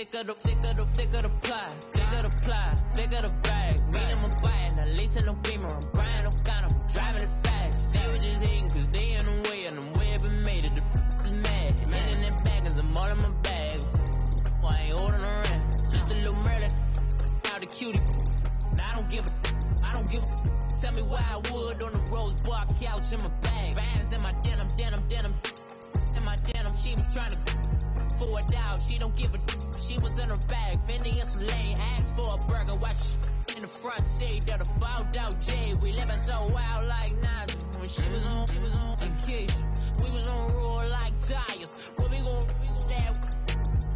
thick of the pie, thick of the bag. Me and my buying, at least in the beamer. I'm Brian O'Connor, driving it fast. They were just hating cause they in the way, and the way I've been made it. The is mad. And in them baggers, I'm all in my bag. I ain't holding around. Just a little Merlin, out the cutie. Now I don't give a. Tell me why I would on the rose bar couch in my bag. Bands in my denim. In my denim, she was trying to forward out. She don't give a. She was in her bag. Fendi and some lane. Asked for a burger. Watch in the front seat of the fouled out J. We living so wild like Nas. When she was on vacation. We was on roll like tires. What we gon' do that?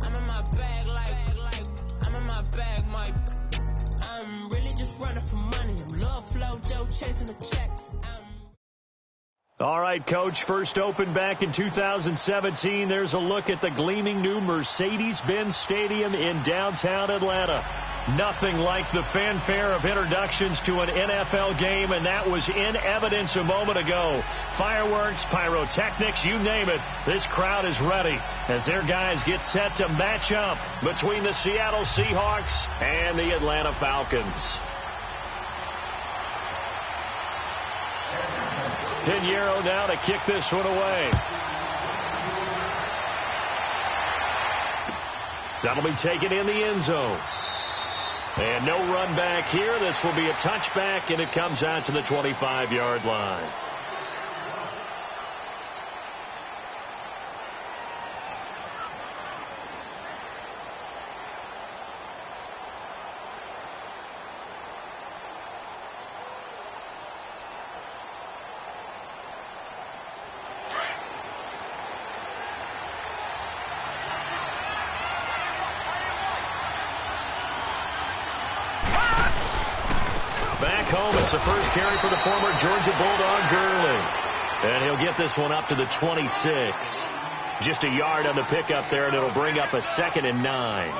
I'm in my bag like I'm in my bag, Mike. I'm really just running for money. Love flow, Joe chasing the check. All right, Coach, first opened back in 2017. There's a look at the gleaming new Mercedes-Benz Stadium in downtown Atlanta. Nothing like the fanfare of introductions to an NFL game, and that was in evidence a moment ago. Fireworks, pyrotechnics, you name it. This crowd is ready as their guys get set to match up between the Seattle Seahawks and the Atlanta Falcons. Pinheiro now to kick this one away. That'll be taken in the end zone. And no run back here. This will be a touchback, and it comes out to the 25-yard line. It's the first carry for the former Georgia Bulldog, Gurley. And he'll get this one up to the 26. Just a yard on the pickup there, and it'll bring up a 2nd and 9.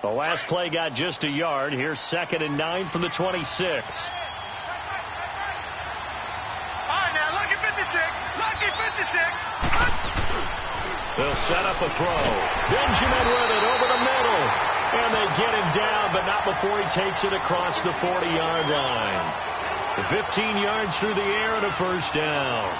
The last play got just a yard. Here's 2nd and 9 from the 26. All right, now, lucky 56. Lucky 56. They'll set up a throw. Benjamin with it over the middle. And they get him down, but not before he takes it across the 40-yard line. 15 yards through the air and a first down.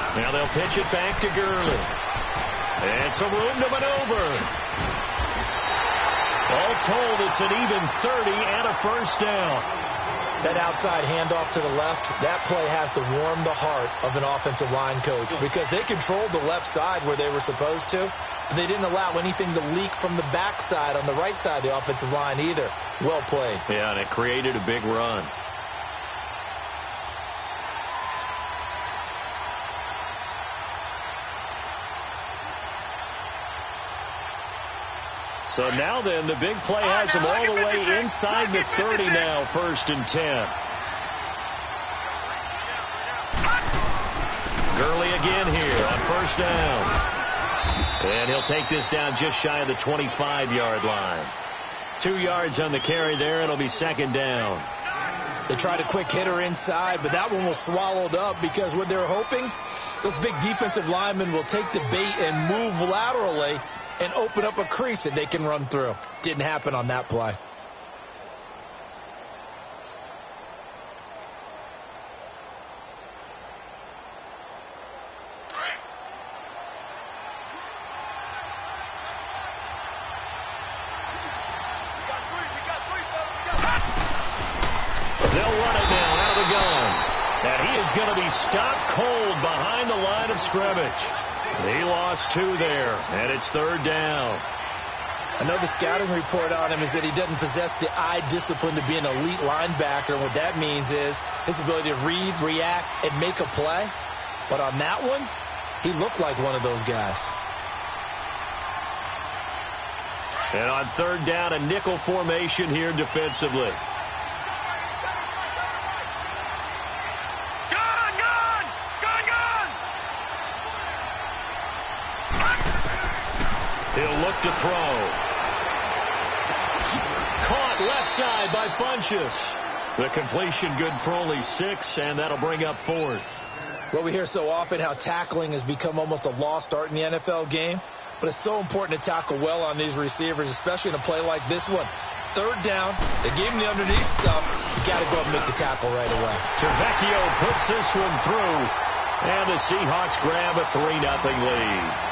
Now they'll pitch it back to Gurley. And some room to maneuver. All told, it's an even 30 and a first down. That outside handoff to the left, that play has to warm the heart of an offensive line coach because they controlled the left side where they were supposed to, but they didn't allow anything to leak from the backside on the right side of the offensive line either. Well played. Yeah, and it created a big run. So now then, the big play has him all the way inside the 30 now, 1st and 10. Gurley again here on first down. And he'll take this down just shy of the 25-yard line. 2 yards on the carry there. It'll be 2nd down. They tried a quick hitter inside, but that one was swallowed up because what they're hoping, those big defensive linemen will take the bait and move laterally and open up a crease that they can run through. Didn't happen on that play. They'll run it now out of the gun. And he is going to be stopped cold behind the line of scrimmage. He lost 2 there, and it's 3rd down. I know the scouting report on him is that he doesn't possess the eye discipline to be an elite linebacker. And what that means is his ability to read, react, and make a play. But on that one, he looked like one of those guys. And on third down, a nickel formation here defensively. He'll look to throw. Caught left side by Funchess. The completion good for only 6, and that'll bring up 4th. Well, we hear so often how tackling has become almost a lost art in the NFL game, but it's so important to tackle well on these receivers, especially in a play like this one. Third down, they gave him the underneath stuff. You got to go and make the tackle right away. Tavecchio puts this one through, and the Seahawks grab a 3-0 lead.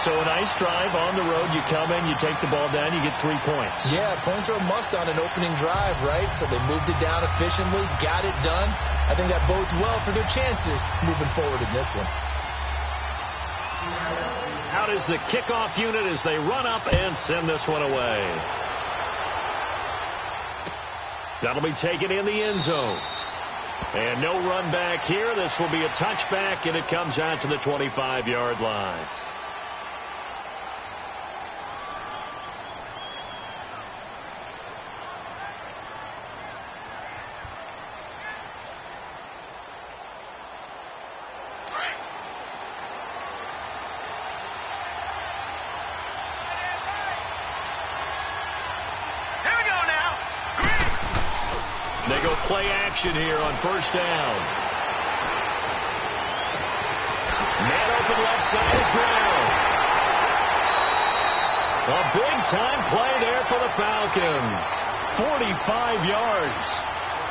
So a nice drive on the road. You come in, you take the ball down, you get 3 points. Yeah, points are a must on an opening drive, right? So they moved it down efficiently, got it done. I think that bodes well for their chances moving forward in this one. Out is the kickoff unit as they run up and send this one away. That'll be taken in the end zone. And no run back here. This will be a touchback, and it comes out to the 25-yard line. Play action here on first down. Man open left side is Brown. A big-time play there for the Falcons. 45 yards.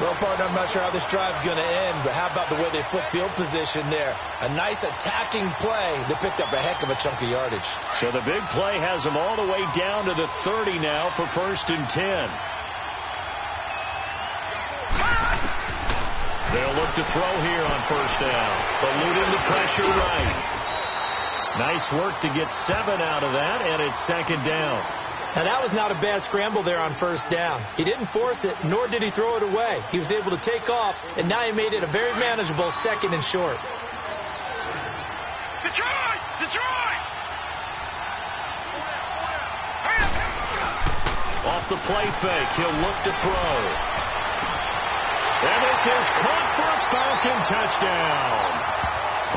Well, partner, I'm not sure how this drive's going to end, but how about the way they flip field position there? A nice attacking play. They picked up a heck of a chunk of yardage. So the big play has them all the way down to the 30 now for 1st and 10. They'll look to throw here on first down. Eluding the pressure right. Nice work to get 7 out of that, and it's 2nd down. Now, that was not a bad scramble there on first down. He didn't force it, nor did he throw it away. He was able to take off, and now he made it a very manageable 2nd and short. Detroit! Detroit! Off the play fake, he'll look to throw. And this is caught for a Falcon touchdown.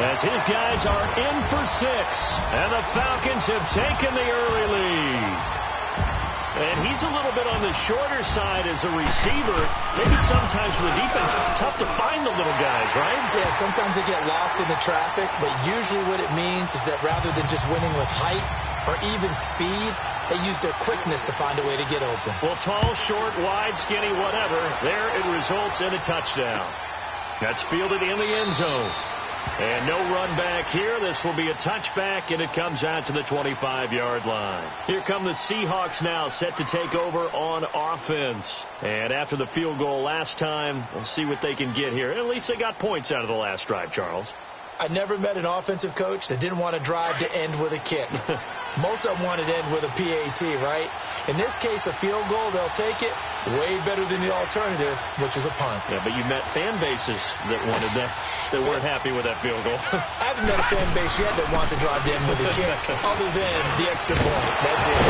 As his guys are in for 6. And the Falcons have taken the early lead. And he's a little bit on the shorter side as a receiver. Maybe sometimes for the defense, tough to find the little guys, right? Yeah, sometimes they get lost in the traffic. But usually what it means is that rather than just winning with height or even speed, they use their quickness to find a way to get open. Well, tall, short, wide, skinny, whatever. There it results in a touchdown. That's fielded in the end zone. And no run back here. This will be a touchback, and it comes out to the 25-yard line. Here come the Seahawks now, set to take over on offense. And after the field goal last time, we'll see what they can get here. At least they got points out of the last drive, Charles. I never met an offensive coach that didn't want to drive to end with a kick. Most of them wanted to end with a PAT, right? In this case, a field goal, they'll take it. Way better than the alternative, which is a punt. Yeah, but you met fan bases that wanted that, that weren't happy with that field goal. I haven't met a fan base yet that wants to drive to end with a kick, other than the extra point. That's it.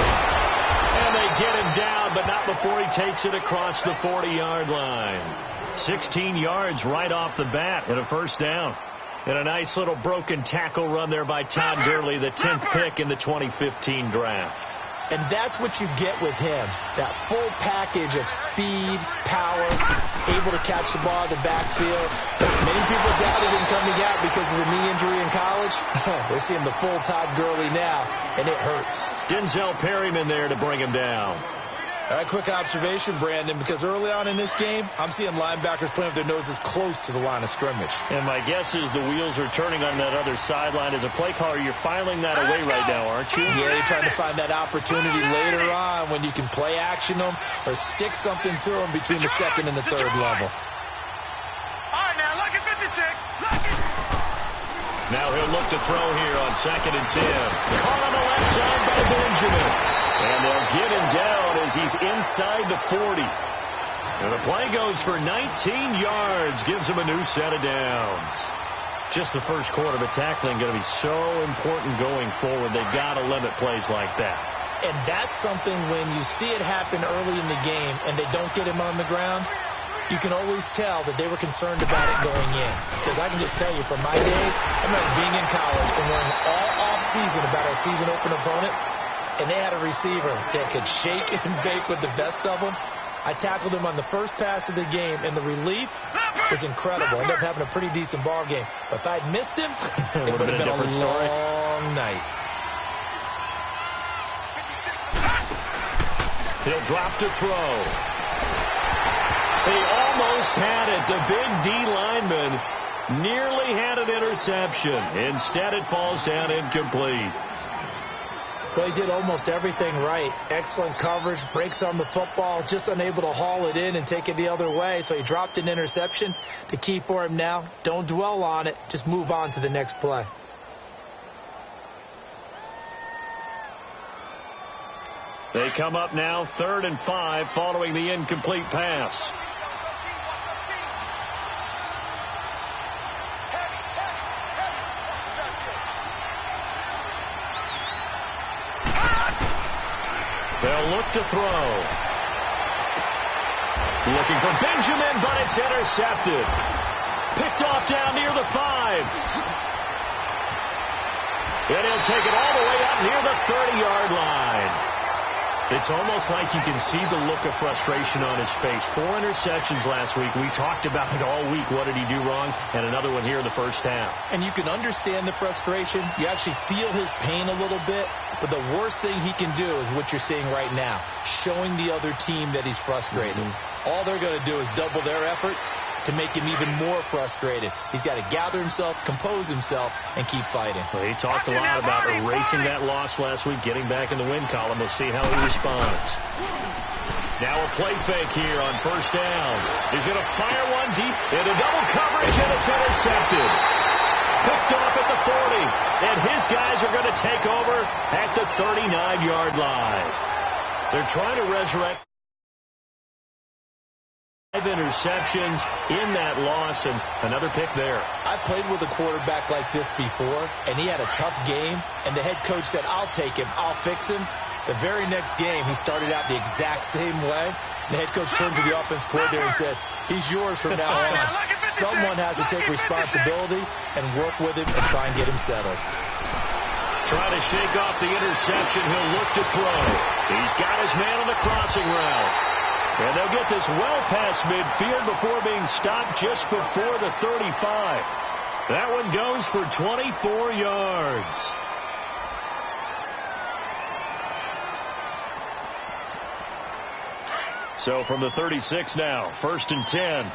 And they get him down, but not before he takes it across the 40-yard line. 16 yards right off the bat and a first down. And a nice little broken tackle run there by Todd Gurley, the 10th pick in the 2015 draft. And that's what you get with him, that full package of speed, power, able to catch the ball in the backfield. Many people doubted him coming out because of the knee injury in college. They're seeing the full Todd Gurley now, and it hurts. Denzel Perryman there to bring him down. All right, quick observation, Brandon, because early on in this game, I'm seeing linebackers playing with their noses close to the line of scrimmage. And my guess is the wheels are turning on that other sideline. As a play caller, you're filing that away right now, aren't you? Yeah, you're trying to find that opportunity later on when you can play action them or stick something to them between the second and the third level. All right, now, look at 56. Look at... Now he'll look to throw here on 2nd and 10. Caught on the left side by Benjamin. And they'll get him down as he's inside the 40. And the play goes for 19 yards. Gives him a new set of downs. Just the first quarter, but tackling going to be so important going forward. They've got to limit plays like that. And that's something when you see it happen early in the game and they don't get him on the ground, you can always tell that they were concerned about it going in. Because I can just tell you, from my days, I remember being in college and learning all off-season about our season open opponent, and they had a receiver that could shake and bake with the best of them. I tackled him on the first pass of the game, and the relief was incredible. I ended up having a pretty decent ball game. But if I'd missed him, it would have been a long night. He'll drop to throw. He almost had it. The big D lineman nearly had an interception. Instead, it falls down incomplete. Well, he did almost everything right. Excellent coverage, breaks on the football, just unable to haul it in and take it the other way. So he dropped an interception. The key for him now, don't dwell on it. Just move on to the next play. They come up now 3rd and 5 following the incomplete pass. They'll look to throw. Looking for Benjamin, but it's intercepted. Picked off down near the 5. And he'll take it all the way up near the 30-yard line. It's almost like you can see the look of frustration on his face. 4 interceptions last week. We talked about it all week. What did he do wrong? And another one here in the first half. And you can understand the frustration. You actually feel his pain a little bit. But the worst thing he can do is what you're seeing right now, showing the other team that he's frustrated. All they're going to do is double their efforts to make him even more frustrated. He's got to gather himself, compose himself, and keep fighting. Well, he talked a lot about erasing that loss last week, getting back in the win column. We'll see how he responds. Now a play fake here on 1st down. He's going to fire one deep into double coverage, and it's intercepted. Picked off at the 40, and his guys are going to take over at the 39-yard line. They're trying to resurrect 5 interceptions in that loss, and another pick there. I played with a quarterback like this before, and he had a tough game, and the head coach said, I'll take him, I'll fix him. The very next game, he started out the exact same way. The head coach turned to the offense coordinator and said, he's yours from now on. Someone has to take responsibility and work with him and try and get him settled. Trying to shake off the interception. He'll look to throw. He's got his man on the crossing route. And they'll get this well past midfield before being stopped just before the 35. That one goes for 24 yards. So from the 36 now, 1st and 10.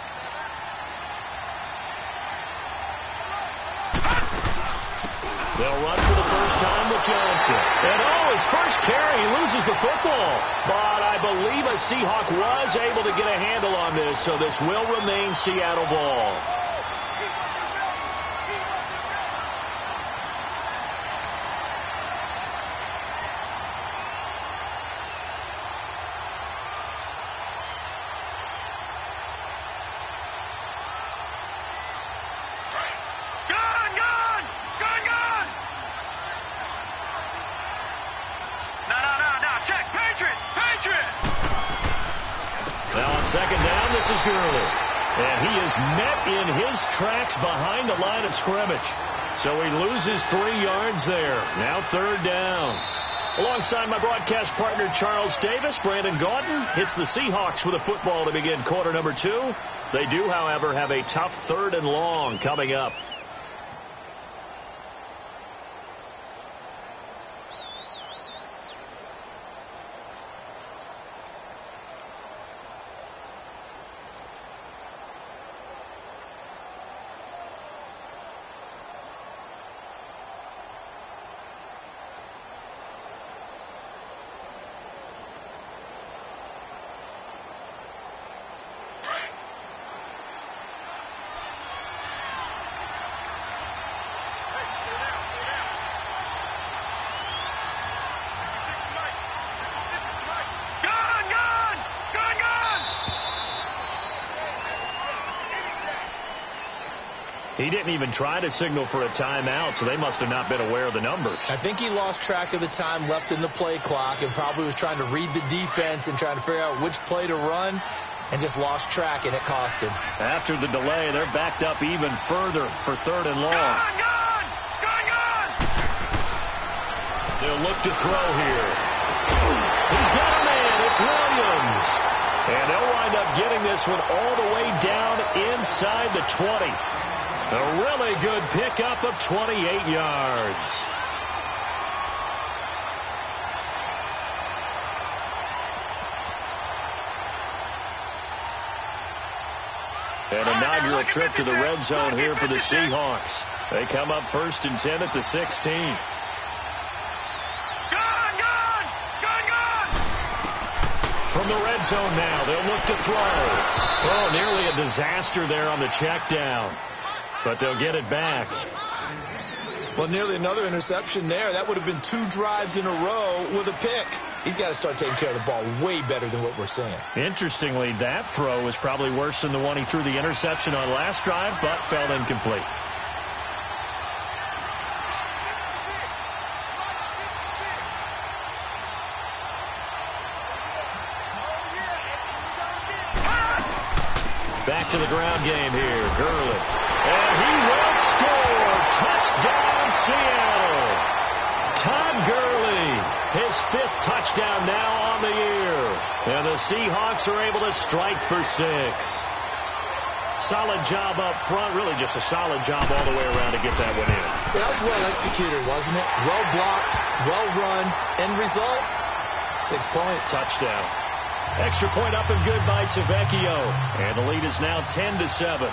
They'll run for the first time with Johnson. And his first carry, he loses the football. But I believe a Seahawk was able to get a handle on this, so this will remain Seattle ball. And he is met in his tracks behind the line of scrimmage. So he loses 3 yards there. Now 3rd down. Alongside my broadcast partner Charles Davis, Brandon Gaudin hits the Seahawks with a football to begin quarter number 2. They do, however, have a tough 3rd and long coming up. He didn't even try to signal for a timeout, so they must have not been aware of the numbers. I think he lost track of the time left in the play clock and probably was trying to read the defense and trying to figure out which play to run and just lost track, and it cost him. After the delay, they're backed up even further for 3rd and long. Gone! They'll look to throw here. He's got a man. It's Williams. And they'll wind up getting this one all the way down inside the 20. A really good pickup of 28 yards. An inaugural trip to the red zone here for the Seahawks. They come up 1st and 10 at the 16. Gone! From the red zone now, they'll look to throw. Oh, nearly a disaster there on the check down. But they'll get it back. Well, nearly another interception there. That would have been 2 drives in a row with a pick. He's got to start taking care of the ball way better than what we're seeing. Interestingly, that throw was probably worse than the one he threw the interception on last drive, but fell incomplete. Back to the ground game here. Gurley. And he will score. Touchdown, Seattle. Todd Gurley, his 5th touchdown now on the year. And the Seahawks are able to strike for 6. Solid job up front. Really just a solid job all the way around to get that one in. That was well executed, wasn't it? Well blocked, well run. End result, 6 points. Touchdown. Extra point up and good by Tavecchio. And the lead is now 10-7.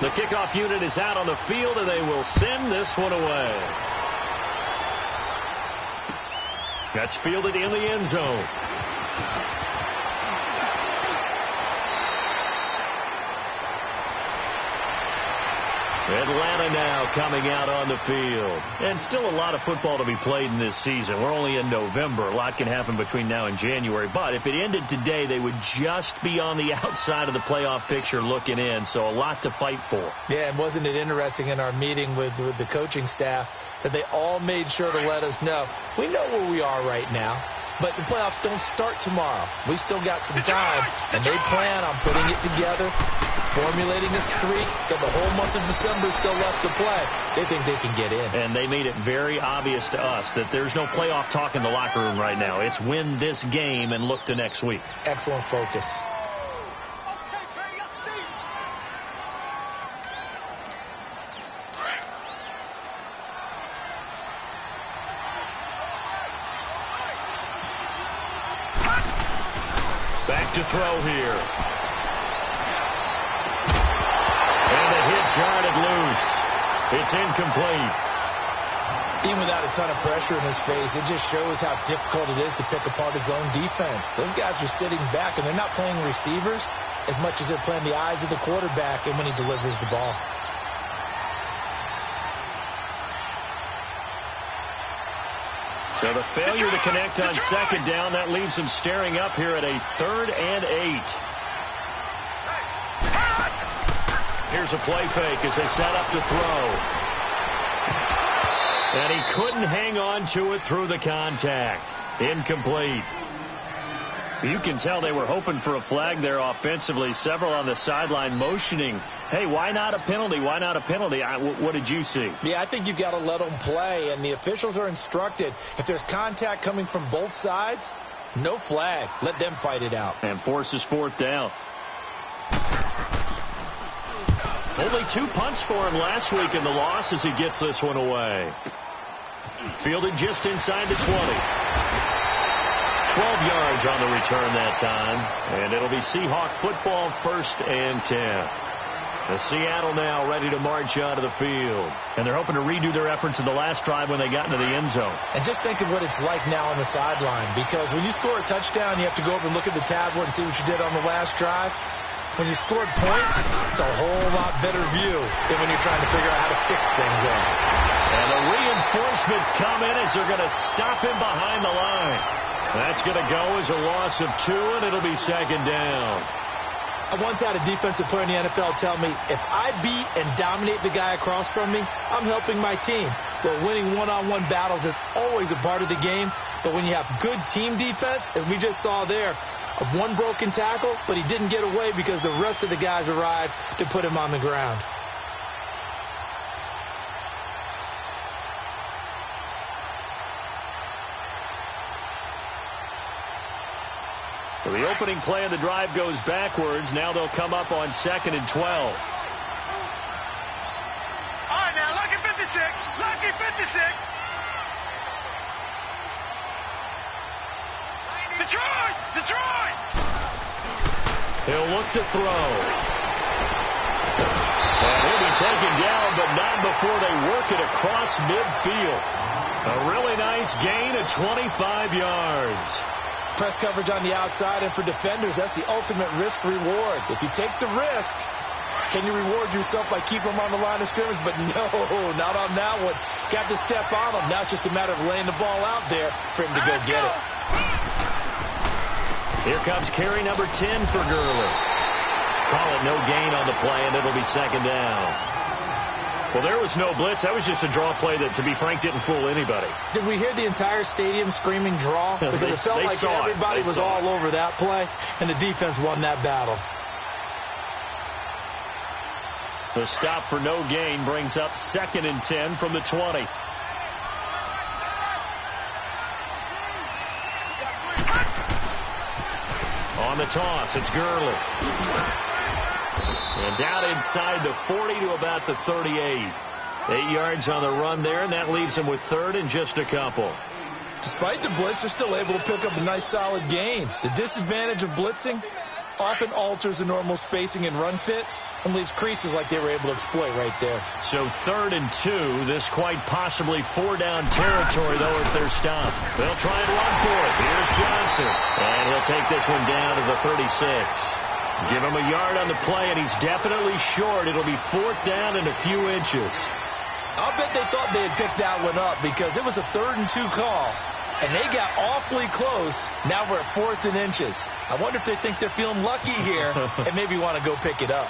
The kickoff unit is out on the field, and they will send this one away. That's fielded in the end zone. Atlanta now coming out on the field. And still a lot of football to be played in this season. We're only in November. A lot can happen between now and January. But if it ended today, they would just be on the outside of the playoff picture looking in. So a lot to fight for. Yeah, and wasn't it interesting in our meeting with the coaching staff that they all made sure to let us know, we know where we are right now, but the playoffs don't start tomorrow. We still got some time, and they plan on putting it together, formulating a streak, got the whole month of December still left to play. They think they can get in. And they made it very obvious to us that there's no playoff talk in the locker room right now. It's win this game and look to next week. Excellent focus. Back to throw here. And the hit jarred loose. It's incomplete. Even without a ton of pressure in his face, it just shows how difficult it is to pick apart his own defense. Those guys are sitting back, and they're not playing receivers as much as they're playing the eyes of the quarterback and when he delivers the ball. So the failure to connect on 2nd down, that leaves them staring up here at a 3rd and 8. Here's a play fake as they set up to throw. And he couldn't hang on to it through the contact. Incomplete. You can tell they were hoping for a flag there offensively. Several on the sideline motioning, hey, why not a penalty? Why not a penalty? What did you see? Yeah, I think you've got to let them play, and the officials are instructed. If there's contact coming from both sides, no flag. Let them fight it out. And forces 4th down. Only 2 punts for him last week in the loss as he gets this one away. Fielded just inside the 20. 12 yards on the return that time. And it'll be Seahawk football 1st and 10. The Seattle now ready to march out of the field. And they're hoping to redo their efforts in the last drive when they got into the end zone. And just think of what it's like now on the sideline. Because when you score a touchdown, you have to go over and look at the tablet and see what you did on the last drive. When you scored points, it's a whole lot better view than when you're trying to figure out how to fix things up. And the reinforcements come in as they're going to stop him behind the line. That's going to go as a loss of 2, and it'll be 2nd down. I once had a defensive player in the NFL tell me, if I beat and dominate the guy across from me, I'm helping my team. Well, winning one-on-one battles is always a part of the game, but when you have good team defense, as we just saw there, of one broken tackle, but he didn't get away because the rest of the guys arrived to put him on the ground. So the opening play of the drive goes backwards. Now they'll come up on 2nd and 12. All right, now, lucky 56. Lucky 56. Detroit! Detroit! He'll look to throw. And he'll be taken down, but not before they work it across midfield. A really nice gain of 25 yards. Press coverage on the outside, and for defenders, that's the ultimate risk-reward. If you take the risk, can you reward yourself by keeping them on the line of scrimmage? But no, not on that one. Got to step on them. Now it's just a matter of laying the ball out there for him to go get it. Here comes carry number 10 for Gurley. Call it no gain on the play, and it'll be 2nd down. Well, there was no blitz. That was just a draw play that, to be frank, didn't fool anybody. Did we hear the entire stadium screaming draw? Because it felt like everybody was all over that play, and the defense won that battle. The stop for no gain brings up 2nd and 10 from the 20. On the toss, it's Gurley. And down inside the 40 to about the 38. 8 yards on the run there, and that leaves them with 3rd and just a couple. Despite the blitz, they're still able to pick up a nice solid gain. The disadvantage of blitzing often alters the normal spacing and run fits and leaves creases like they were able to exploit right there. So 3rd and 2, this quite possibly 4-down territory, though, if they're stopped. They'll try and run for it. Here's Johnson, and he'll take this one down to the 36. Give him a yard on the play, and he's definitely short. It'll be 4th down and a few inches. I'll bet they thought they had picked that one up because it was a 3rd and 2 call, and they got awfully close. Now we're at 4th and inches. I wonder if they think they're feeling lucky here and maybe want to go pick it up.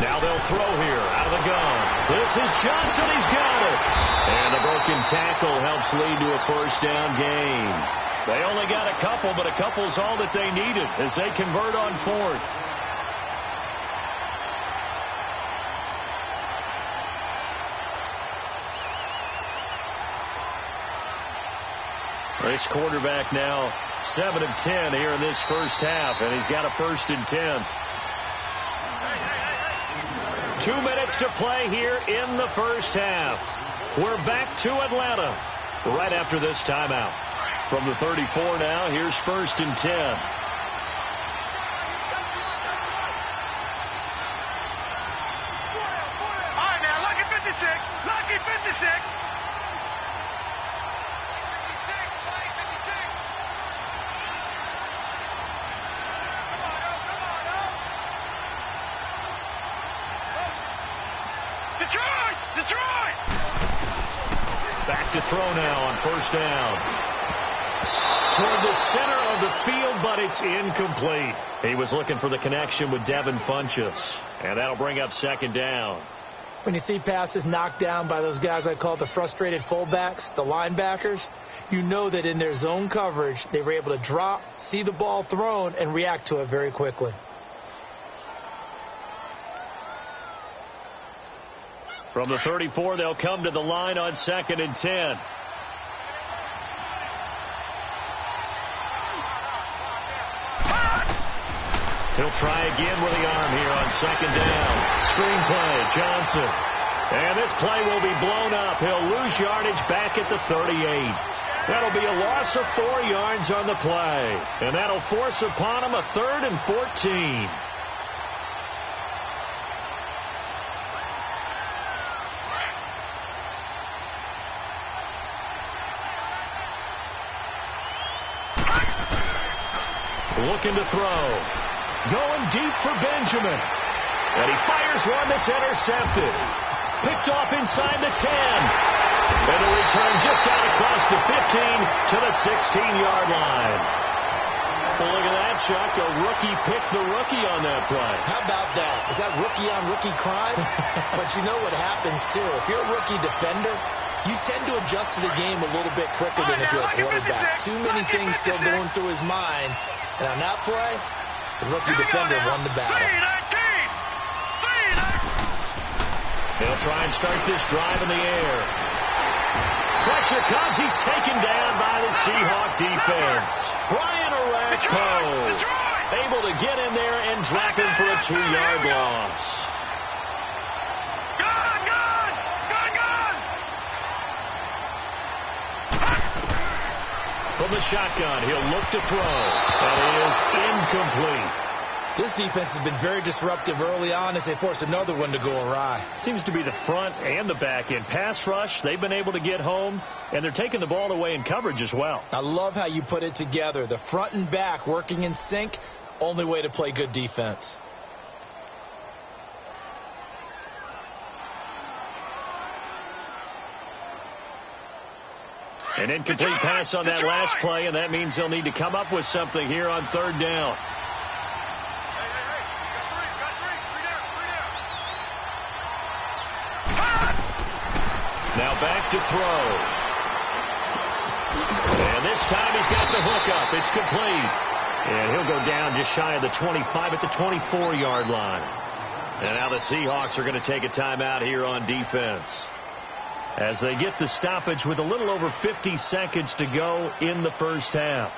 Now they'll throw here out of the gun. This is Johnson. He's got it. And the broken tackle helps lead to a 1st down gain. They only got a couple, but a couple's all that they needed as they convert on 4th. This quarterback now 7 of 10 here in this first half, and he's got a 1st and 10. 2 minutes to play here in the first half. We're back to Atlanta right after this timeout. From the 34 now, here's 1st and 10. All right, now, lucky 56. Lucky 56. Detroit! Detroit! Back to throw now on 1st down. Toward the center of the field, but it's incomplete. He was looking for the connection with Devin Funchess, and that'll bring up 2nd down. When you see passes knocked down by those guys I call the frustrated fullbacks, the linebackers, you know that in their zone coverage, they were able to drop, see the ball thrown, and react to it very quickly. From the 34, they'll come to the line on 2nd and 10. He'll try again with the arm here on 2nd down. Screen play, Johnson. And this play will be blown up. He'll lose yardage back at the 38. That'll be a loss of 4 yards on the play. And that'll force upon him a 3rd and 14. looking to throw. Going deep for Benjamin. And he fires one that's intercepted. Picked off inside the 10. And a return just out across the 15 to the 16-yard line. Well, look at that, Chuck. A rookie picked the rookie on that play. How about that? Is that rookie-on-rookie crime? But you know what happens, too. If you're a rookie defender, you tend to adjust to the game a little bit quicker than if you're a quarterback. Too many things still going through his mind. And on that play, the rookie defender won the battle. They'll try and start this drive in the air. Pressure comes. He's taken down by the Seahawk defense. Brian Orakpo able to get in there and drop him for a 2-yard loss. From the shotgun, he'll look to throw. That is incomplete. This defense has been very disruptive early on as they force another one to go awry. Seems to be the front and the back end. Pass rush, they've been able to get home, and they're taking the ball away in coverage as well. I love how you put it together. The front and back working in sync, only way to play good defense. An incomplete pass on that last play, and that means they'll need to come up with something here on third down. Now back to throw. And this time he's got the hook up. It's complete. And he'll go down just shy of the 25 at the 24-yard line. And now the Seahawks are going to take a timeout here on defense, as they get the stoppage with a little over 50 seconds to go in the first half.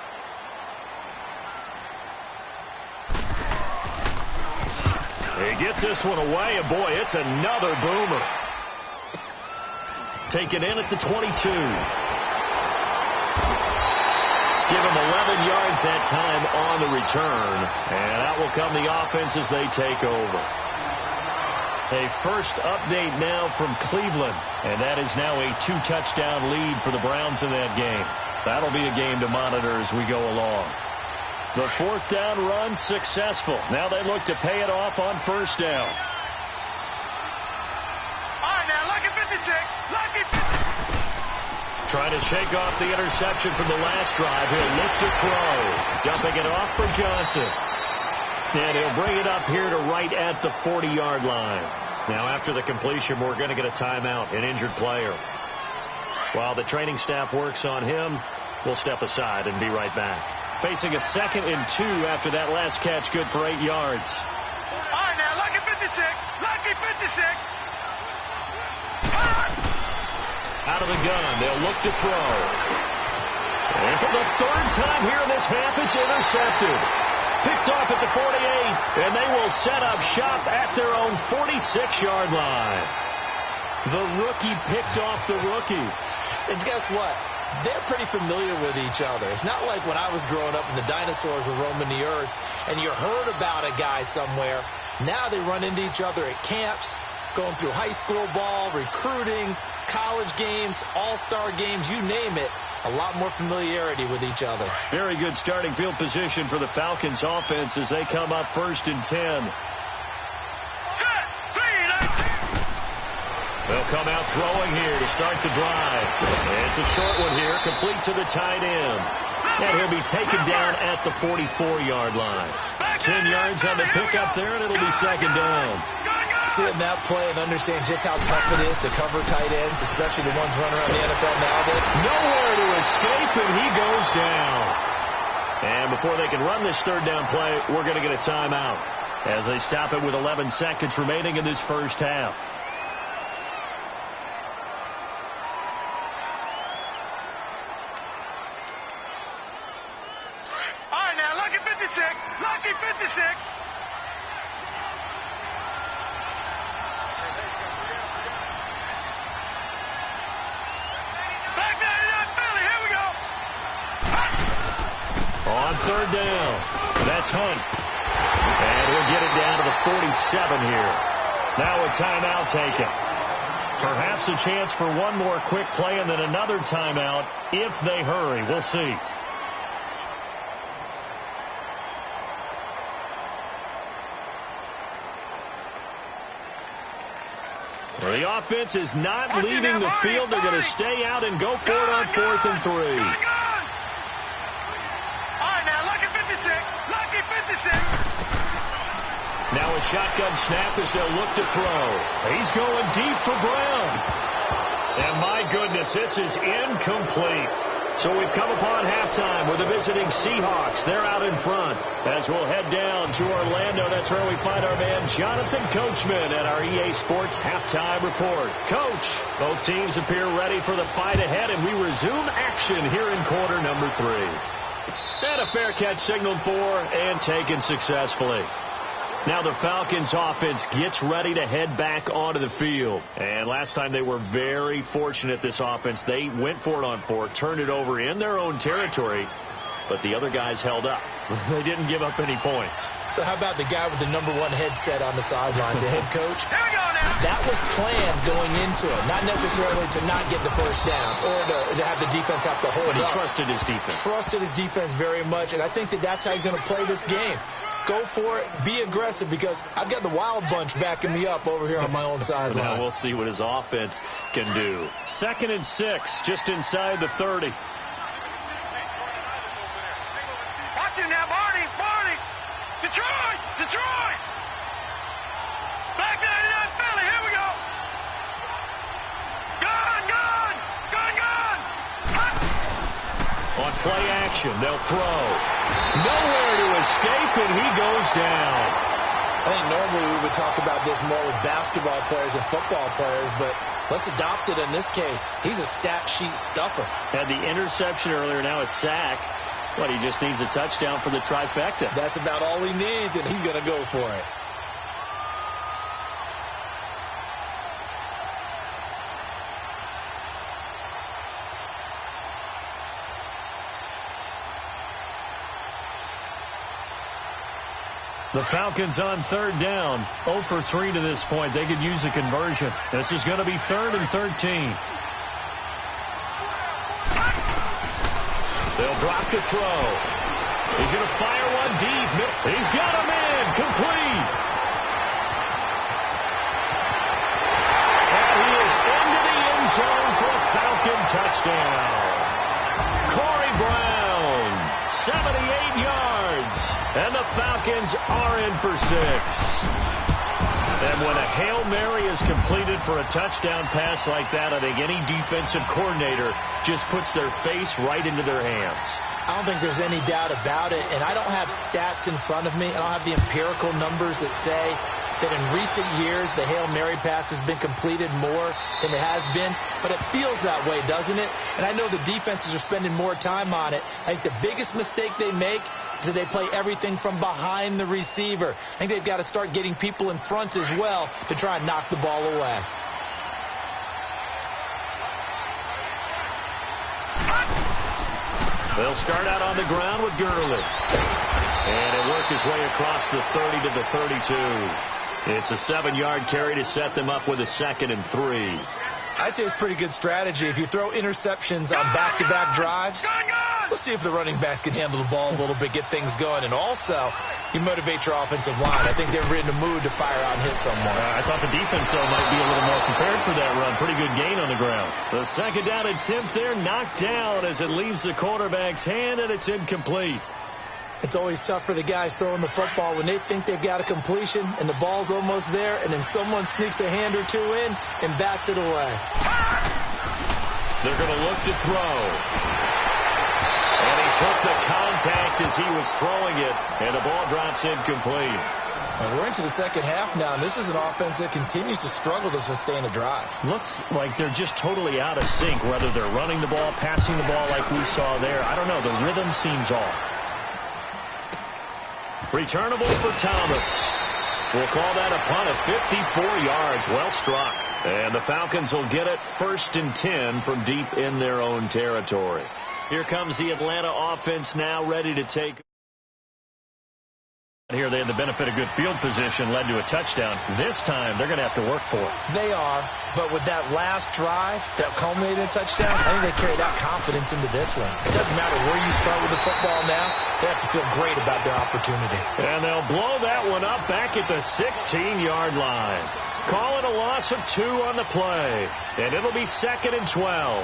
He gets this one away, and boy, it's another boomer. Taken in at the 22. Give him 11 yards that time on the return, and out will come the offense as they take over. A first update now from Cleveland, and that is now a 2-touchdown lead for the Browns in that game. That'll be a game to monitor as we go along. The fourth down run successful. Now they look to pay it off on first down. All right, now, lucky 56. Lucky 56. Trying to shake off the interception from the last drive. He'll look to throw. Dumping it off for Johnson. And he'll bring it up here to right at the 40-yard line. Now, after the completion, we're going to get a timeout, an injured player. While the training staff works on him, we'll step aside and be right back. Facing a 2nd and 2 after that last catch, good for 8 yards. All right, now, lucky 56. Lucky 56. Out of the gun, they'll look to throw. And for the 3rd time here in this half, it's intercepted. Picked off at the 48, and they will set up shop at their own 46-yard line. The rookie picked off the rookie. And guess what? They're pretty familiar with each other. It's not like when I was growing up and the dinosaurs were roaming the earth and you heard about a guy somewhere. Now they run into each other at camps, going through high school ball, recruiting, college games, all-star games, you name it. A lot more familiarity with each other. Very good starting field position for the Falcons offense as they come up 1st and 10. They'll come out throwing here to start the drive. It's a short one here, complete to the tight end. And he'll be taken down at the 44-yard line. 10 yards on the pickup there, and it'll be 2nd down. Seeing that play and understand just how tough it is to cover tight ends, especially the ones running around the NFL nowadays. Nowhere to escape, and he goes down. And before they can run this 3rd down play, we're going to get a timeout as they stop it with 11 seconds remaining in this first half. All right, now, lucky 56. Lucky 56. On 3rd down, that's Hunt. And we'll get it down to the 47 here. Now a timeout taken. Perhaps a chance for one more quick play and then another timeout if they hurry. We'll see. offense is not leaving the field. They're going to stay out and go for it on 4th and 3. All right, now, lucky 56. Lucky 56. Now a shotgun snap as they'll look to throw. He's going deep for Brown. And my goodness, this is incomplete. So we've come upon halftime with the visiting Seahawks. They're out in front. As we'll head down to Orlando, that's where we find our man Jonathan Coachman at our EA Sports Halftime Report. Coach, both teams appear ready for the fight ahead, and we resume action here in quarter number 3. And a fair catch signaled for and taken successfully. Now the Falcons offense gets ready to head back onto the field. And last time they were very fortunate, this offense. They went for it on 4, turned it over in their own territory, but the other guys held up. They didn't give up any points. So how about the guy with the #1 headset on the sidelines, the head coach? Here we go now. That was planned going into it, not necessarily to not get the first down or to have the defense have to hold But he up. trusted his defense. Trusted his defense very much, and I think that's how he's going to play this game. Go for it. Be aggressive, because I've got the wild bunch backing me up over here on my own sideline. Now we'll see what his offense can do. 2nd and 6, just inside the 30. Watch him now, Barney. Detroit. Back there in Philly. Here we go. Gun. On play action, they'll throw. Nowhere to escape, and he goes down. I think normally we would talk about this more with basketball players and football players, but let's adopt it in this case. He's a stat sheet stuffer. Had the interception earlier, now a sack. But he just needs a touchdown for the trifecta. That's about all he needs, and he's going to go for it. The Falcons on 3rd down, 0 for 3 to this point. They could use a conversion. This is going to be 3rd and 13. They'll drop to throw. He's going to fire one deep. He's got him in. Complete. And he is into the end zone for a Falcon touchdown. Corey Brown, 78 yards. And the Falcons are in for 6. And when a Hail Mary is completed for a touchdown pass like that, I think any defensive coordinator just puts their face right into their hands. I don't think there's any doubt about it, and I don't have stats in front of me. I don't have the empirical numbers that say that in recent years the Hail Mary pass has been completed more than it has been, but it feels that way, doesn't it? And I know the defenses are spending more time on it. I think the biggest mistake they make is that they play everything from behind the receiver. I think they've got to start getting people in front as well to try and knock the ball away. They'll start out on the ground with Gurley. And he'll work his way across the 30 to the 32. It's a 7-yard carry to set them up with a 2nd and 3. I'd say it's pretty good strategy. If you throw interceptions on back-to-back drives, let's see if the running backs can handle the ball a little bit, get things going. And also, you motivate your offensive line. I think they're in the mood to fire out and hit someone. I thought the defense, though, might be a little more prepared for that run. Pretty good gain on the ground. The 2nd down attempt there knocked down as it leaves the quarterback's hand, and it's incomplete. It's always tough for the guys throwing the football when they think they've got a completion and the ball's almost there, and then someone sneaks a hand or two in and bats it away. They're going to look to throw. And he took the contact as he was throwing it, and the ball drops incomplete. And we're into the second half now, and this is an offense that continues to struggle to sustain a drive. Looks like they're just totally out of sync, whether they're running the ball, passing the ball like we saw there. I don't know. The rhythm seems off. Returnable for Thomas. We'll call that a punt of 54 yards. Well struck. And the Falcons will get it 1st and 10 from deep in their own territory. Here comes the Atlanta offense now ready to take Here they had the benefit of good field position, led to a touchdown. This time, they're going to have to work for it. They are, but with that last drive that culminated in a touchdown, I think they carry that confidence into this one. It doesn't matter where you start with the football now. They have to feel great about their opportunity. And they'll blow that one up back at the 16-yard line. Call it a loss of 2 on the play, and it'll be 2nd and 12.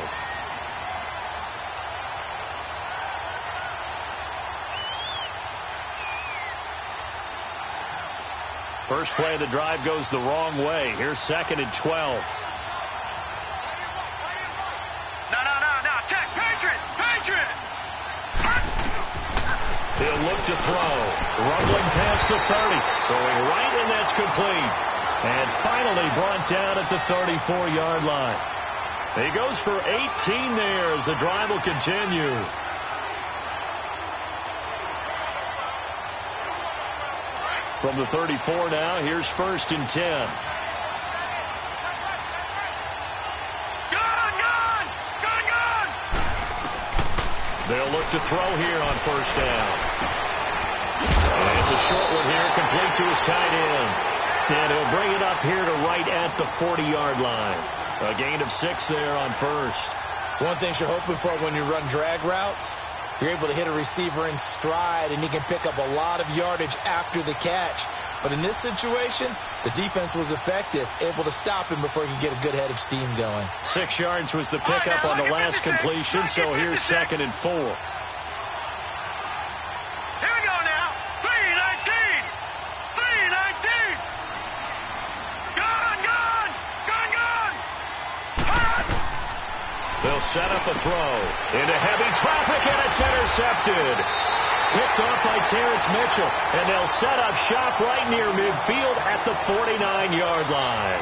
First play of the drive goes the wrong way. Here's 2nd and 12. No. Check. Patriot. He'll look to throw. Rumbling past the 30. Throwing right, and that's complete. And finally brought down at the 34-yard line. He goes for 18 there as the drive will continue. From the 34 now, here's 1st and 10. Gun! They'll look to throw here on 1st down. And it's a short one here, complete to his tight end. And he'll bring it up here to right at the 40-yard line. A gain of 6 there on 1st. One thing you're hoping for when you run drag routes, you're able to hit a receiver in stride, and he can pick up a lot of yardage after the catch. But in this situation, the defense was effective, able to stop him before he could get a good head of steam going. 6 yards was the pickup on the last completion, so here's 2nd and 4. Here we go now. 3-19. Gun. They'll set up a throw into heavy traffic, and it's intercepted. Picked off by Terrence Mitchell, and they'll set up shop right near midfield at the 49-yard line.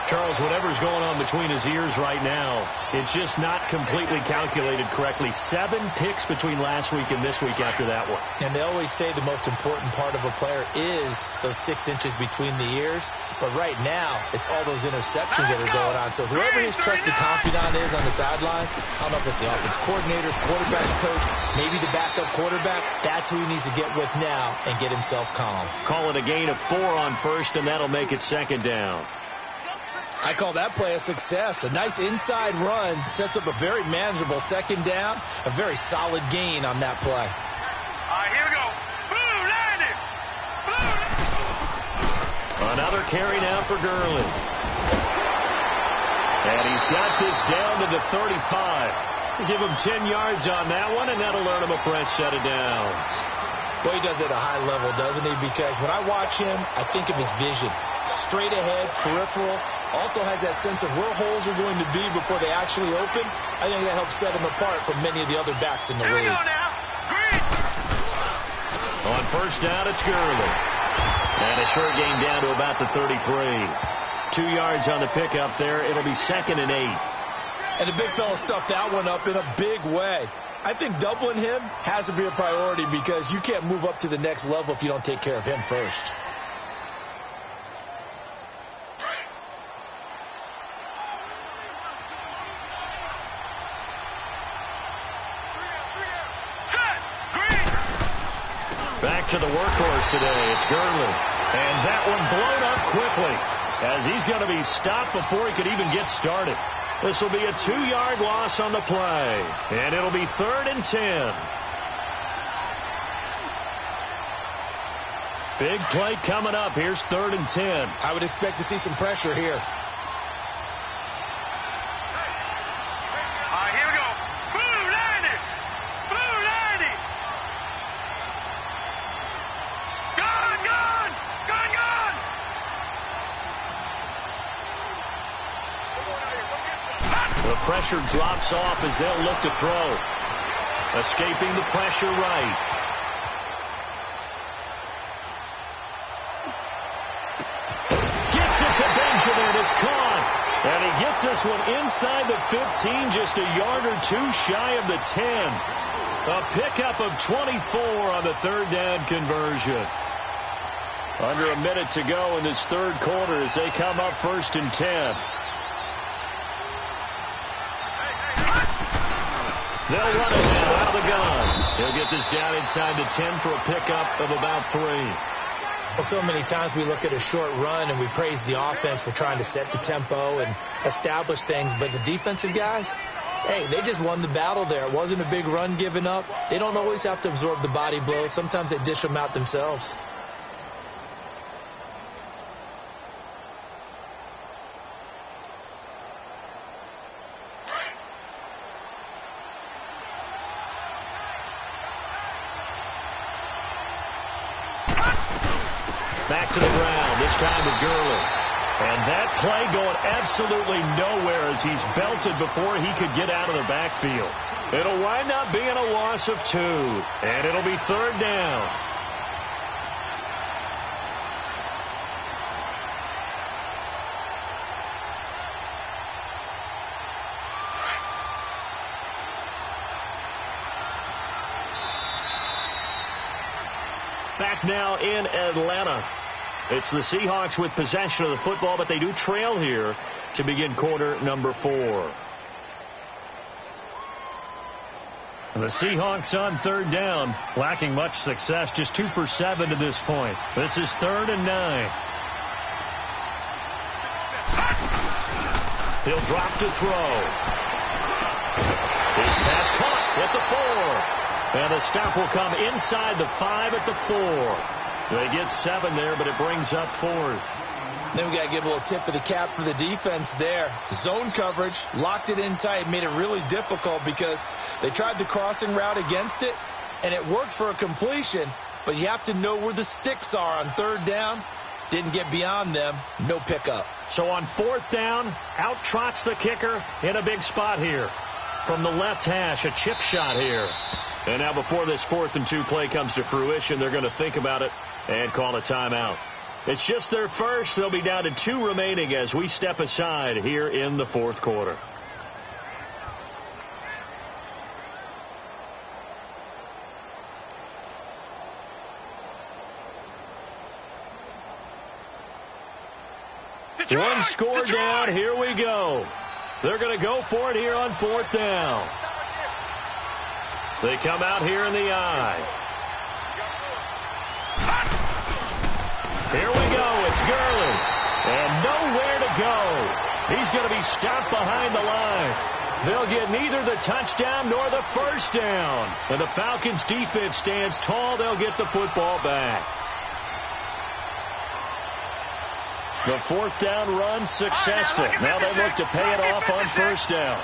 Charles, whatever's going on between his ears right now, it's just not completely calculated correctly. 7 picks between last week and this week after that one. And they always say the most important part of a player is those 6 inches between the ears. But right now, it's all those interceptions that are going on. So whoever his trusted confidant is on the sidelines, I don't know if it's the offense coordinator, quarterback's coach, maybe the backup quarterback, that's who he needs to get with now and get himself calm. Call it a gain of 4 on 1st, and that'll make it 2nd down. I call that play a success. A nice inside run sets up a very manageable 2nd down. A very solid gain on that play. All right, here we go. Boom, landed. Boom. Another carry now for Gurley. And he's got this down to the 35. Give him 10 yards on that one, and that'll earn him a fresh set of downs. Well, he does it at a high level, doesn't he? Because when I watch him, I think of his vision. Straight ahead, peripheral. Also has that sense of where holes are going to be before they actually open. I think that helps set him apart from many of the other backs in the league. Here we go now. Green. On 1st down, it's Gurley. And a short gain down to about the 33. 2 yards on the pickup there. It'll be 2nd and 8. And the big fella stuffed that one up in a big way. I think doubling him has to be a priority because you can't move up to the next level if you don't take care of him first. Back to the workhorse today. It's Gurley. And that one blown up quickly as he's going to be stopped before he could even get started. This will be a 2-yard loss on the play. And it'll be 3rd and 10. Big play coming up. Here's 3rd and 10. I would expect to see some pressure here. All right, here we go. Boom, landed. Boom, landed. Gun. The pressure drops off as they'll look to throw. Escaping the pressure right. Gets it to Benjamin. It's caught. And he gets this one inside the 15, just a yard or 2 shy of the 10. A pickup of 24 on the 3rd down conversion. Under a minute to go in this 3rd quarter as they come up 1st and 10. They'll run it now out of the gun. He'll get this down inside the 10 for a pickup of about 3. Well, so many times we look at a short run and we praise the offense for trying to set the tempo and establish things, but the defensive guys, hey, they just won the battle there. It wasn't a big run given up. They don't always have to absorb the body blows. Sometimes they dish them out themselves. Back to the ground, this time with Gurley. And that play going absolutely nowhere as he's belted before he could get out of the backfield. It'll wind up being a loss of 2, and it'll be 3rd down. Back now in Atlanta. It's the Seahawks with possession of the football, but they do trail here to begin quarter number 4. And the Seahawks on 3rd down, lacking much success, just 2 for 7 to this point. This is 3rd and 9. He'll drop to throw. His pass caught at the 4. And the stop will come inside the 5 at the 4. They get 7 there, but it brings up 4th. Then we got to give a little tip of the cap for the defense there. Zone coverage, locked it in tight, made it really difficult because they tried the crossing route against it, and it worked for a completion, but you have to know where the sticks are on 3rd down. Didn't get beyond them, no pickup. So on 4th down, out trots the kicker in a big spot here. From the left hash, a chip shot here. And now before this 4th and 2 play comes to fruition, they're going to think about it and call a timeout. It's just their first. They'll be down to 2 remaining as we step aside here in the 4th quarter. One score down. Here we go. They're going to go for it here on 4th down. They come out here in the eye. Here we go. It's Gurley. And nowhere to go. He's going to be stopped behind the line. They'll get neither the touchdown nor the first down. And the Falcons defense stands tall. They'll get the football back. The 4th down run successful. Now they look to pay it off on 1st down.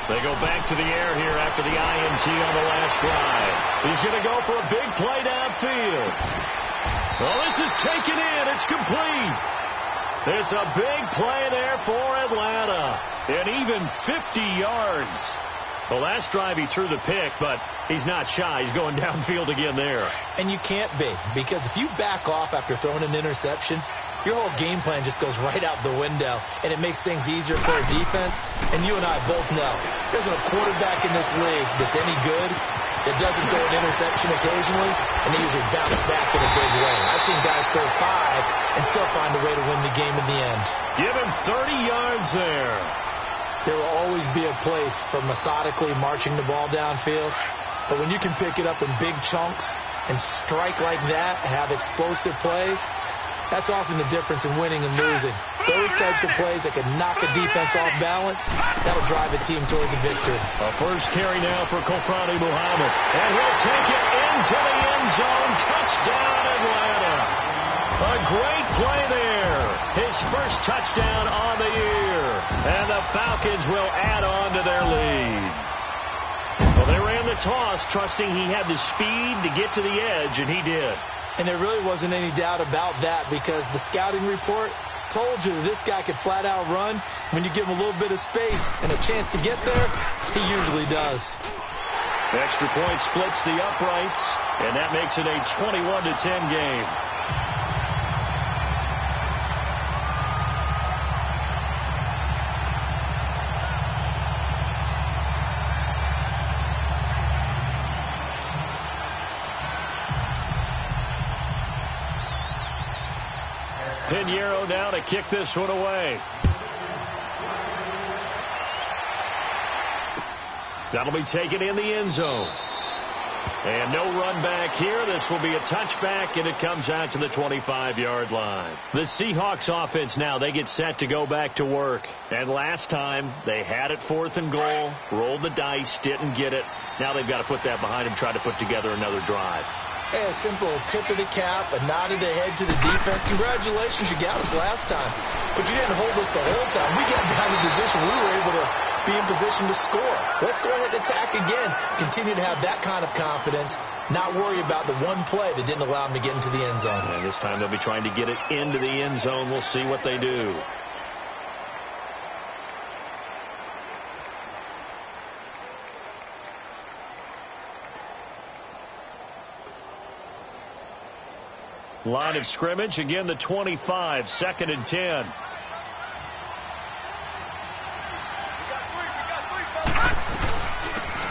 They go back to the air here after the INT on the last drive. He's going to go for a big play downfield. Well, this is taken in. It's complete. It's a big play there for Atlanta. And even 50 yards. The last drive he threw the pick, but he's not shy. He's going downfield again there. And you can't be, because if you back off after throwing an interception, your whole game plan just goes right out the window, and it makes things easier for a defense. And you and I both know there isn't a quarterback in this league that's any good that doesn't throw an interception occasionally, and they usually bounce back in a big way. I've seen guys throw 5 and still find a way to win the game in the end. Give him 30 yards there. There will always be a place for methodically marching the ball downfield, but when you can pick it up in big chunks and strike like that, have explosive plays, that's often the difference in winning and losing. Those types of plays that can knock a defense off balance, that'll drive a team towards a victory. A first carry now for Kofrani Muhammad. And he'll take it into the end zone. Touchdown, Atlanta. A great play there. His first touchdown on the year. And the Falcons will add on to their lead. Well, they ran the toss, trusting he had the speed to get to the edge, and he did. And there really wasn't any doubt about that, because the scouting report told you that this guy could flat out run. When you give him a little bit of space and a chance to get there, he usually does. The extra point splits the uprights, and that makes it a 21-10 game. Pinheiro now to kick this one away. That'll be taken in the end zone. And no run back here. This will be a touchback, and it comes out to the 25-yard line. The Seahawks offense now, they get set to go back to work. And last time, they had it 4th and goal, rolled the dice, didn't get it. Now they've got to put that behind them, try to put together another drive. Hey, a simple tip of the cap, a nod of the head to the defense. Congratulations, you got us last time. But you didn't hold us the whole time. We got down in position. We were able to be in position to score. Let's go ahead and attack again. Continue to have that kind of confidence. Not worry about the one play that didn't allow them to get into the end zone. And this time they'll be trying to get it into the end zone. We'll see what they do. Line of scrimmage, again the 25, 2nd and 10.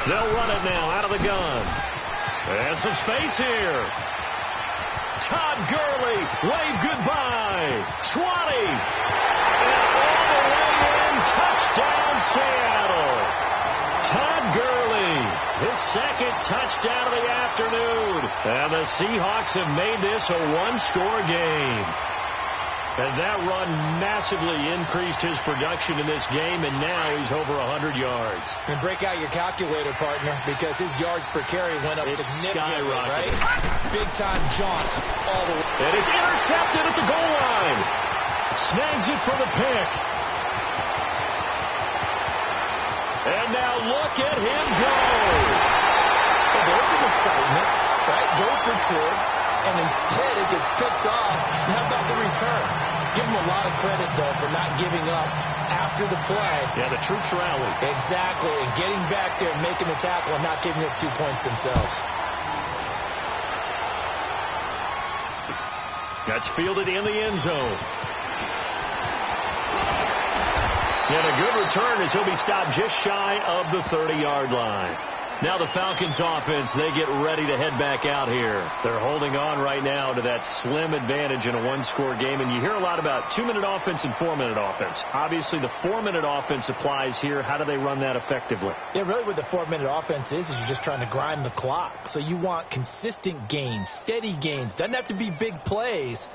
They'll run it now out of the gun. And some space here. Todd Gurley, wave goodbye. 20. And all the way in, touchdown Seattle. Todd Gurley, his 2nd touchdown of the afternoon. And the Seahawks have made this a one-score game. And that run massively increased his production in this game, and now he's over 100 yards. And break out your calculator, partner, because his yards per carry went up significantly, right? Big-time jaunt all the way. And it's intercepted at the goal line. Snags it for the pick. And now look at him go. Well, there's some excitement, right? Go for 2. And instead it gets picked off. And how about the return? Give him a lot of credit, though, for not giving up after the play. Yeah, the troops rallied. Exactly. And getting back there and making the tackle and not giving up 2 points themselves. That's fielded in the end zone. And a good return as he'll be stopped just shy of the 30-yard line. Now the Falcons offense, they get ready to head back out here. They're holding on right now to that slim advantage in a one-score game. And you hear a lot about 2-minute offense and 4-minute offense. Obviously, the 4-minute offense applies here. How do they run that effectively? Yeah, really what the 4-minute offense is you're just trying to grind the clock. So you want consistent gains, steady gains. Doesn't have to be big plays,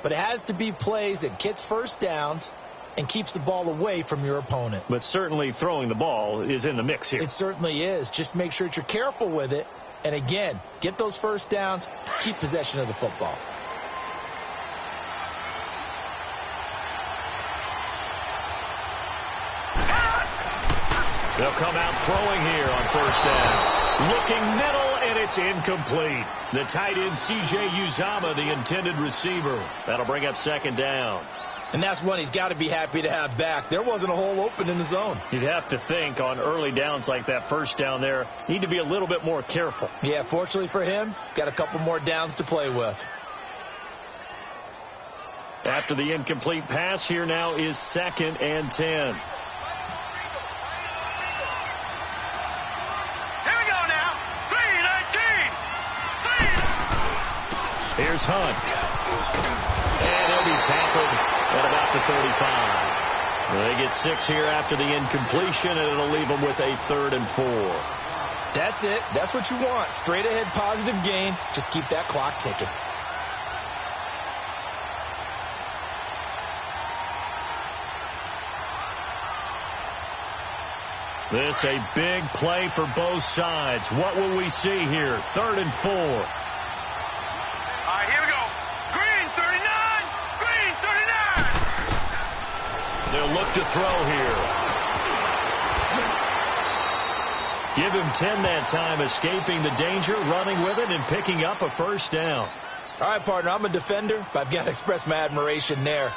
but it has to be plays that gets first downs and keeps the ball away from your opponent. But certainly throwing the ball is in the mix here. It certainly is. Just make sure that you're careful with it. And again, get those first downs, keep possession of the football. They'll come out throwing here on first down. Looking middle, and it's incomplete. The tight end, C.J. Uzomah, the intended receiver. That'll bring up 2nd down. And that's one he's got to be happy to have back. There wasn't a hole open in the zone. You'd have to think on early downs like that first down there, need to be a little bit more careful. Yeah, fortunately for him, got a couple more downs to play with. After the incomplete pass, here now is 2nd and 10. Here we go now. 3-19. Here's Hunt. And he'll be tackled at about the 35. They get 6 here after the incompletion, and it'll leave them with a 3rd and 4. That's it. That's what you want. Straight ahead positive gain. Just keep that clock ticking. This a big play for both sides. What will we see here? 3rd and 4. All right, here we go. Green 39. Green 39. They'll look to throw here. Give him 10 that time, escaping the danger, running with it, and picking up a first down. All right, partner, I'm a defender, but I've got to express my admiration there.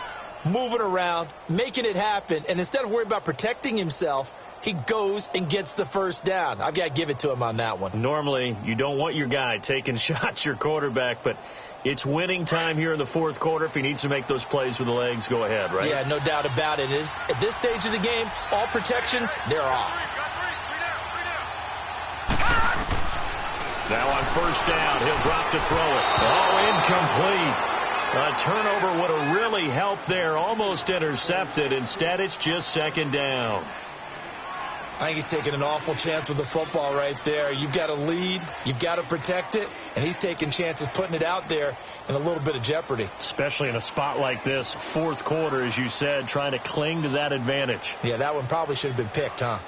Moving around, making it happen, and instead of worrying about protecting himself, he goes and gets the first down. I've got to give it to him on that one. Normally, you don't want your guy taking shots, your quarterback, but it's winning time here in the 4th quarter. If he needs to make those plays with the legs, go ahead, right? Yeah, no doubt about it. At this stage of the game, all protections, they're off. Now on first down, he'll drop to throw it. Oh, incomplete. A turnover would have really helped there. Almost intercepted. Instead, it's just 2nd down. I think he's taking an awful chance with the football right there. You've got to lead, you've got to protect it, and he's taking chances putting it out there in a little bit of jeopardy. Especially in a spot like this, fourth quarter, as you said, trying to cling to that advantage. Yeah, that one probably should have been picked, huh?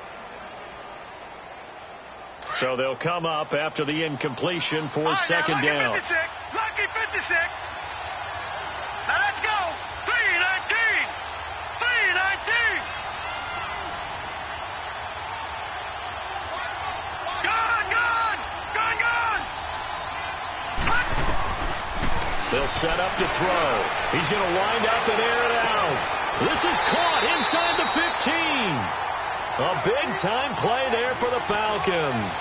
So they'll come up after the incompletion for second down. 56, lucky 56. Now let's go. 3-19. 3-19. Gone. They'll set up to throw. He's going to wind up and air it out. This is caught inside the 15. A big-time play there for the Falcons.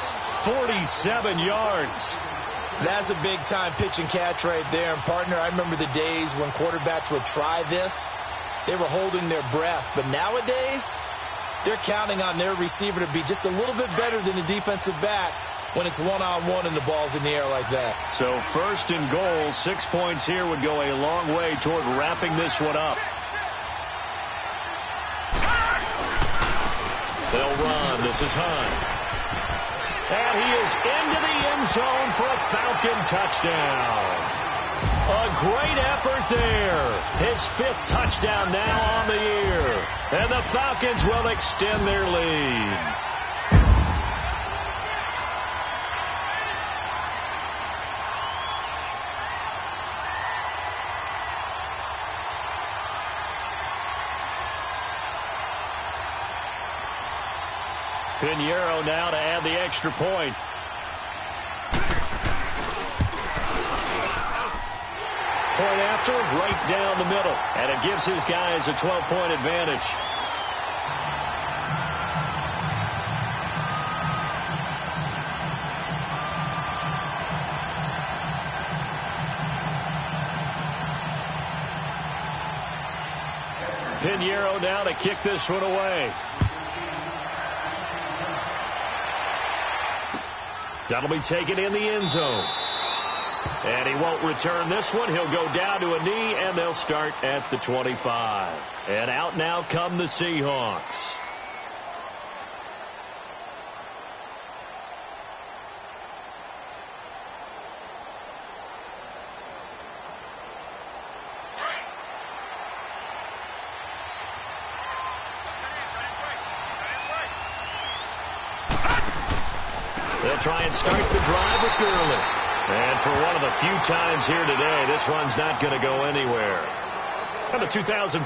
47 yards. That's a big-time pitch and catch right there. And, partner, I remember the days when quarterbacks would try this. They were holding their breath. But nowadays, they're counting on their receiver to be just a little bit better than the defensive back when it's one-on-one and the ball's in the air like that. So first and goal, 6 points here would go a long way toward wrapping this one up. They'll run. This is Hunt. And he is into the end zone for a Falcon touchdown. A great effort there. His 5th touchdown now on the year. And the Falcons will extend their lead. Pinheiro now to add the extra point. Point after, right down the middle. And it gives his guys a 12-point advantage. Pinheiro now to kick this one away. That'll be taken in the end zone. And he won't return this one. He'll go down to a knee, and they'll start at the 25. And out now come the Seahawks. They'll try and start the drive with Gurley. And for one of the few times here today, this run's not going to go anywhere. And the 2015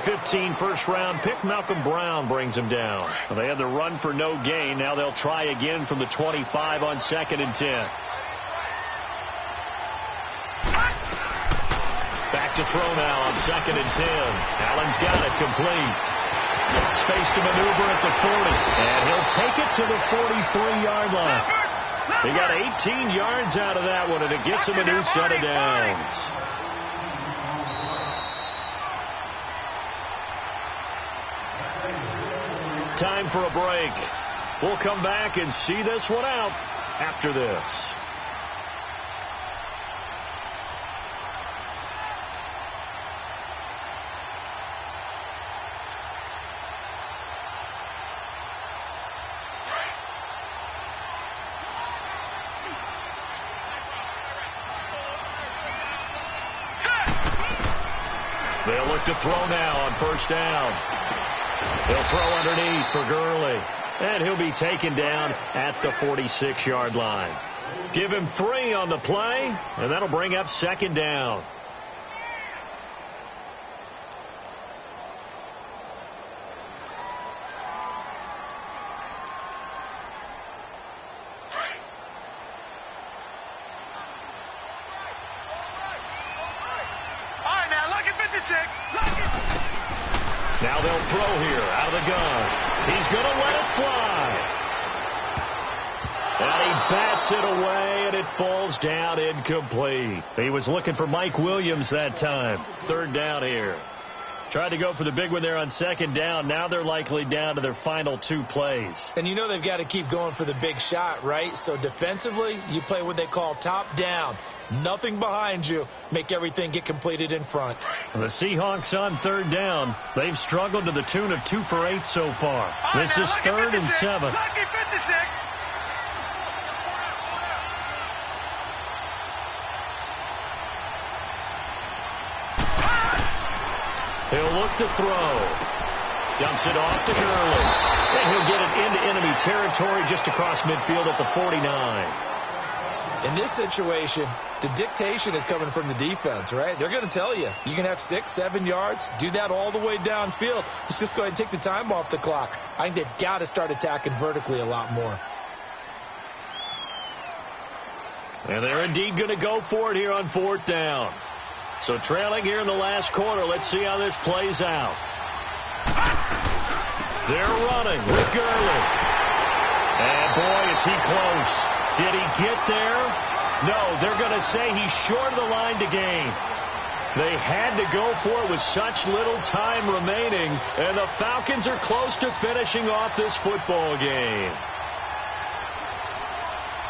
first-round pick, Malcolm Brown, brings him down. Well, they had the run for no gain. Now they'll try again from the 25 on 2nd and 10. Back to throw now on 2nd and 10. Allen's got it complete. Space to maneuver at the 40. And he'll take it to the 43-yard line. He got 18 yards out of that one, and it gets him a new set of downs. Time for a break. We'll come back and see this one out after this. They'll look to throw now on first down. He'll throw underneath for Gurley. And he'll be taken down at the 46-yard line. Give him 3 on the play, and that'll bring up 2nd down. Now they'll throw here out of the gun. He's going to let it fly. And he bats it away, and it falls down incomplete. He was looking for Mike Williams that time. 3rd down here. Tried to go for the big one there on 2nd down. Now they're likely down to their final 2 plays. And you know they've got to keep going for the big shot, right? So defensively, you play what they call top down. Nothing behind you. Make everything get completed in front. The Seahawks on third down. They've struggled to the tune of 2 for 8 so far. This is 3rd and 7. Lucky 56. He'll look to throw. Dumps it off to Gurley. And he'll get it into enemy territory just across midfield at the 49. In this situation, the dictation is coming from the defense, right? They're going to tell you, you can have 6, 7 yards, do that all the way downfield. Let's just go ahead and take the time off the clock. I think they've got to start attacking vertically a lot more. And they're indeed going to go for it here on 4th down. So trailing here in the last quarter, let's see how this plays out. They're running with Gurley. And boy, is he close. Did he get there? No, they're going to say he's short of the line to gain. They had to go for it with such little time remaining, and the Falcons are close to finishing off this football game.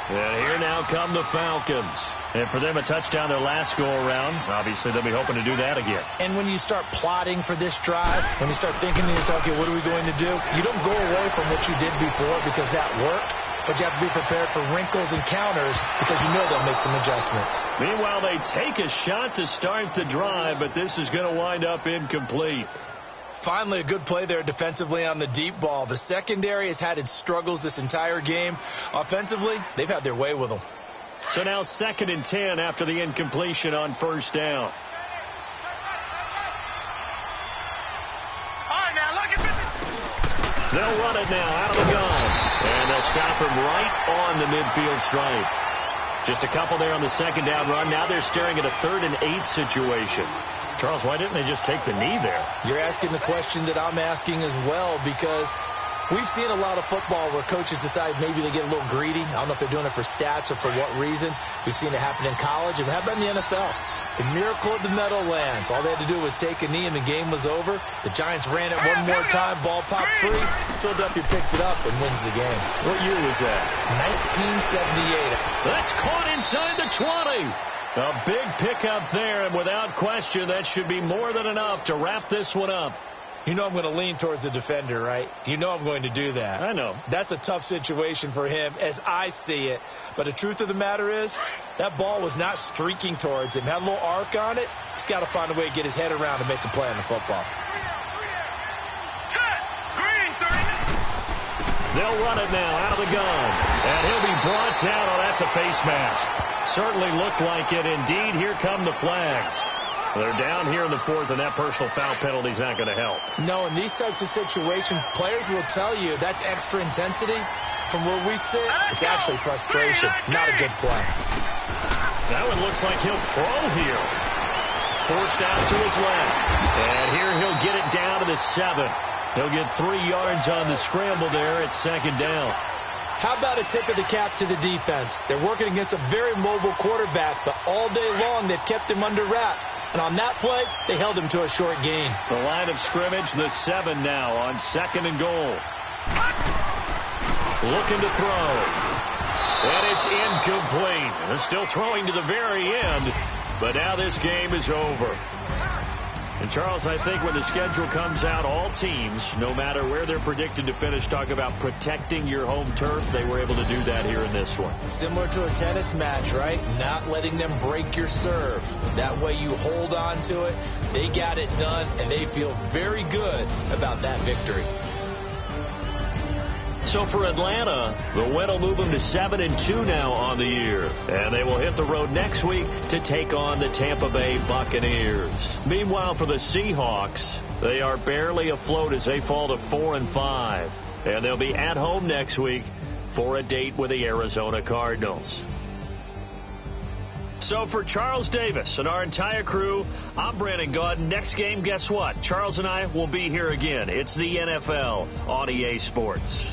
And here now come the Falcons. And for them, a touchdown their last go-around. Obviously, they'll be hoping to do that again. And when you start plotting for this drive, when you start thinking to yourself, okay, what are we going to do? You don't go away from what you did before because that worked. But you have to be prepared for wrinkles and counters because you know they'll make some adjustments. Meanwhile, they take a shot to start the drive, but this is going to wind up incomplete. Finally, a good play there defensively on the deep ball. The secondary has had its struggles this entire game. Offensively, they've had their way with them. So now 2nd and 10 after the incompletion on 1st down. All right, now, look at this. They'll run it now out of the gun. And they'll stop him right on the midfield stripe. Just a couple there on the 2nd down run. Now they're staring at a 3rd and 8 situation. Charles, why didn't they just take the knee there? You're asking the question that I'm asking as well, because we've seen a lot of football where coaches decide maybe they get a little greedy. I don't know if they're doing it for stats or for what reason. We've seen it happen in college. And how about in the NFL? The miracle of the Meadowlands. All they had to do was take a knee and the game was over. The Giants ran it one more time. Ball popped free. Philadelphia picks it up and wins the game. What year was that? 1978. That's caught inside the 20. A big pickup there, and without question, that should be more than enough to wrap this one up. You know I'm going to lean towards the defender, right? You know I'm going to do that. I know. That's a tough situation for him as I see it. But the truth of the matter is, that ball was not streaking towards him. Had a little arc on it. He's got to find a way to get his head around and make a play on the football. They'll run it now out of the gun. And he'll be brought down. Oh, that's a face mask. Certainly looked like it. Indeed, here come the flags. They're down here in the 4th, and that personal foul penalty is not going to help. No, in these types of situations, players will tell you that's extra intensity. From where we sit, it's actually frustration. Not a good play. That one looks like he'll throw here. Forced out to his left. And here he'll get it down to the 7. He'll get 3 yards on the scramble there at 2nd down. How about a tip of the cap to the defense? They're working against a very mobile quarterback, but all day long they've kept him under wraps. And on that play, they held him to a short gain. The line of scrimmage, the 7 now on 2nd and goal. Looking to throw. And it's incomplete. They're still throwing to the very end, but now this game is over. And, Charles, I think when the schedule comes out, all teams, no matter where they're predicted to finish, talk about protecting your home turf. They were able to do that here in this one. Similar to a tennis match, right? Not letting them break your serve. That way you hold on to it. They got it done, and they feel very good about that victory. So for Atlanta, the win will move them to 7-2 now on the year. And they will hit the road next week to take on the Tampa Bay Buccaneers. Meanwhile, for the Seahawks, they are barely afloat as they fall to 4-5. And they'll be at home next week for a date with the Arizona Cardinals. So for Charles Davis and our entire crew, I'm Brandon Gaudin. Next game, guess what? Charles and I will be here again. It's the NFL on EA Sports.